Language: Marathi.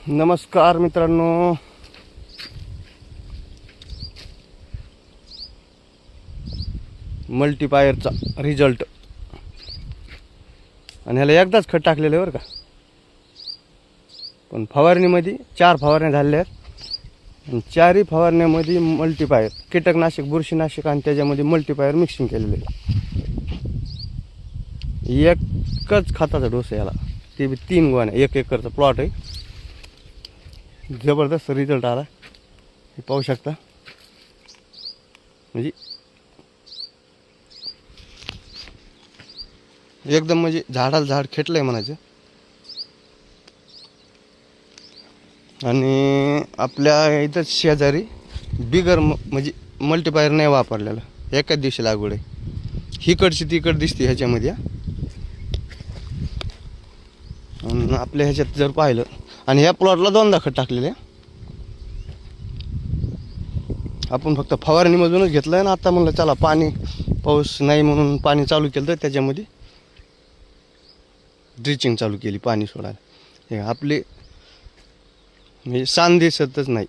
नमस्कार मित्रांनो, मल्टीपायरचा रिझल्ट. आणि ह्याला एकदाच खत टाकलेलं आहे बरं का. पण फवारणीमध्ये 4 फवारण्या झालेल्या आहेत आणि 4ही फवारण्यामध्ये मल्टीपायर कीटकनाशक, बुरशीनाशक आणि त्याच्यामध्ये मल्टीपायर मिक्सिंग केलेलं आहे. एकच खताचा डोस आहे याला, ते बी 3 गोण्या. 1 एकरचा प्लॉट आहे. जबरदस्त रिझल्ट आला, हे पाहू शकता. म्हणजे एकदम म्हणजे झाडाला झाड खेटलंय म्हणायचं. आणि आपल्या इथं शेजारी बिगर म्हणजे मल्टीपायर नाही वापरलेलं, एकाच दिवशी लागवड आहे. हिकडची तिकड दिसते ह्याच्यामध्ये. आणि आपल्या ह्याच्यात जर पाहिलं, आणि ह्या प्लॉटला 2दा खत टाकलेले. आपण फक्त फवारणीमधूनच घेतलं आहे ना. आता म्हणलं चला, पाऊस नाही म्हणून पाणी चालू केलं, तर त्याच्यामध्ये ड्रिचिंग चालू केली, पाणी सोडायला. हे आपले म्हणजे सान दिसतच नाही.